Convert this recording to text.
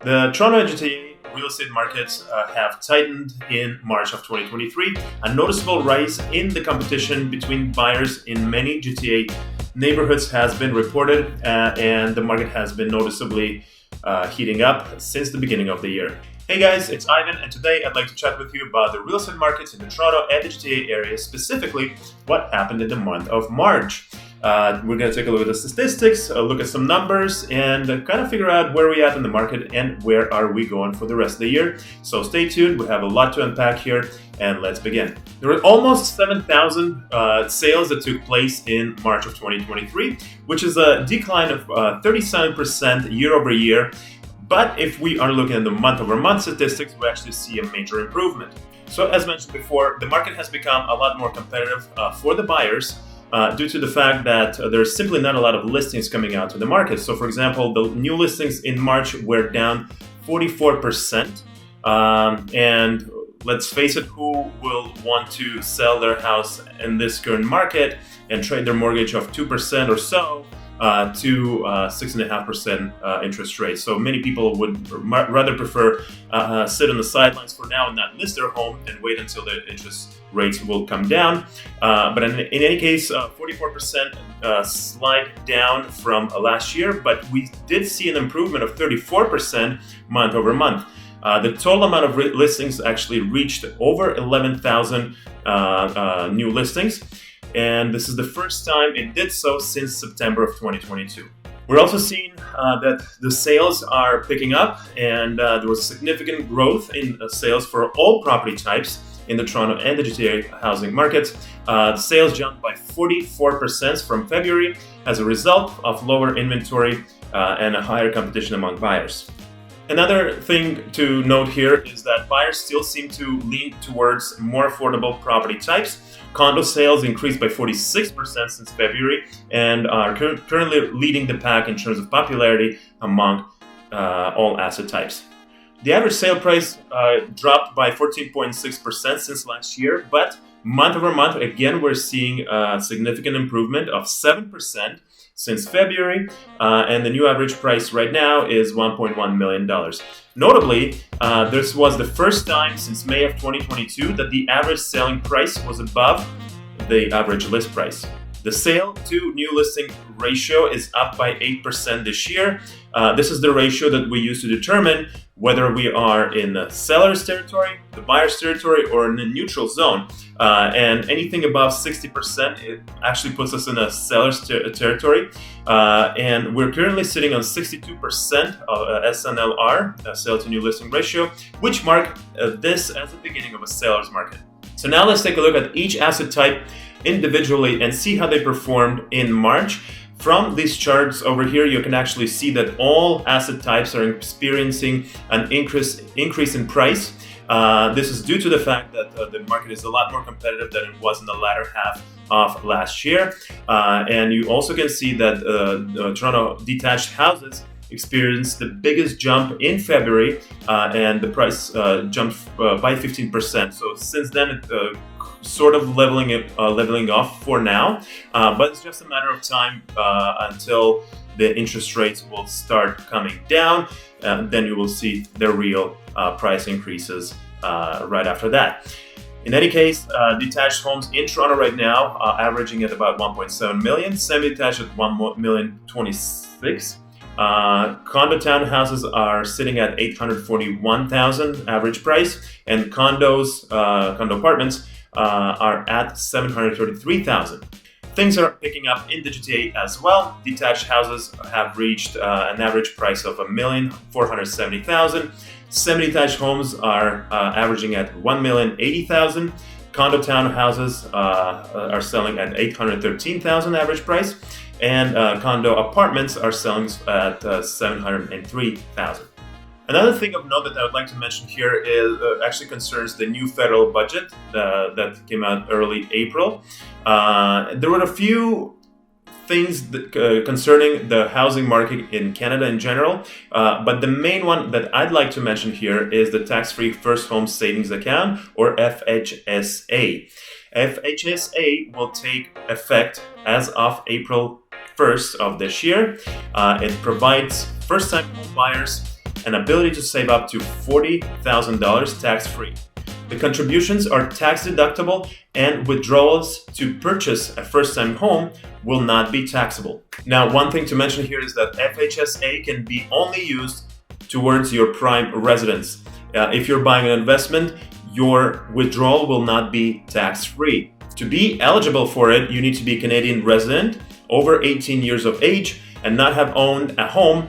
The Toronto and GTA real estate markets have tightened in March of 2023. A noticeable rise in the competition between buyers in many GTA neighborhoods has been reported, and the market has been noticeably heating up since the beginning of the year. Hey guys, it's Ivan, and today I'd like to chat with you about the real estate markets in the Toronto and the GTA area, specifically what happened in the month of March. We're going to take a look at the statistics, look at some numbers, and kind of figure out where we're at in the market and where are we going for the rest of the year. So stay tuned, we have a lot to unpack here, and let's begin. There were almost 7,000 sales that took place in March of 2023, which is a decline of 37% year over year. But if we are looking at the month-over-month statistics, we actually see a major improvement. So as mentioned before, the market has become a lot more competitive for the buyers due to the fact that there's simply not a lot of listings coming out to the market. So for example, the new listings in March were down 44%. And let's face it, who will want to sell their house in this current market and trade their mortgage of 2% or so to 6.5% interest rate? So many people would rather prefer sit on the sidelines for now and not list their home and wait until the interest rates will come down. But in any case, 44% slide down from last year, but we did see an improvement of 34% month over month. The total amount of listings actually reached over 11,000 new listings. And this is the first time it did so since September of 2022. We're also seeing that the sales are picking up, and there was significant growth in sales for all property types in the Toronto and the GTA housing markets. The sales jumped by 44% from February as a result of lower inventory and a higher competition among buyers. Another thing to note here is that buyers still seem to lean towards more affordable property types. Condo sales increased by 46% since February and are currently leading the pack in terms of popularity among all asset types. The average sale price dropped by 14.6% since last year, but month over month, again, we're seeing a significant improvement of 7% since February, and the new average price right now is $1.1 million. Notably, this was the first time since May of 2022 that the average selling price was above the average list price. The sale to new listing ratio is up by 8% this year. This is the ratio that we use to determine whether we are in the seller's territory, the buyer's territory, or in a neutral zone. And anything above 60%, it actually puts us in a seller's territory. And we're currently sitting on 62% of SNLR, sale to new listing ratio, which mark this as the beginning of a seller's market. So now let's take a look at each asset type individually and see how they performed in March. From these charts over here, you can actually see that all asset types are experiencing an increase in price. This is due to the fact that the market is a lot more competitive than it was in the latter half of last year. And you also can see that the Toronto detached houses experienced the biggest jump in February, and the price jumped by 15%. So since then, it sort of leveling off for now, but it's just a matter of time until the interest rates will start coming down. Then you will see the real price increases right after that. In any case, detached homes in Toronto right now are averaging at about 1.7 million, semi-detached at 1,026,000. Condo townhouses are sitting at 841,000 average price, and condo apartments are at 733,000. Things are picking up in the GTA as well. Detached houses have reached an average price of $1,470,000. Semi-detached homes are averaging at $1,080,000. Condo townhouses are selling at $813,000 average price, and condo apartments are selling at $703,000. Another thing of note that I would like to mention here is actually concerns the new federal budget that came out early April. There were a few things concerning the housing market in Canada in general, but the main one that I'd like to mention here is the tax-free first home savings account, or FHSA. FHSA will take effect as of April 1st of this year. It provides first-time home buyers an ability to save up to $40,000 tax-free. The contributions are tax deductible, and withdrawals to purchase a first-time home will not be taxable. Now, one thing to mention here is that FHSA can be only used towards your prime residence. If you're buying an investment, your withdrawal will not be tax-free. To be eligible for it, you need to be a Canadian resident, over 18 years of age, and not have owned a home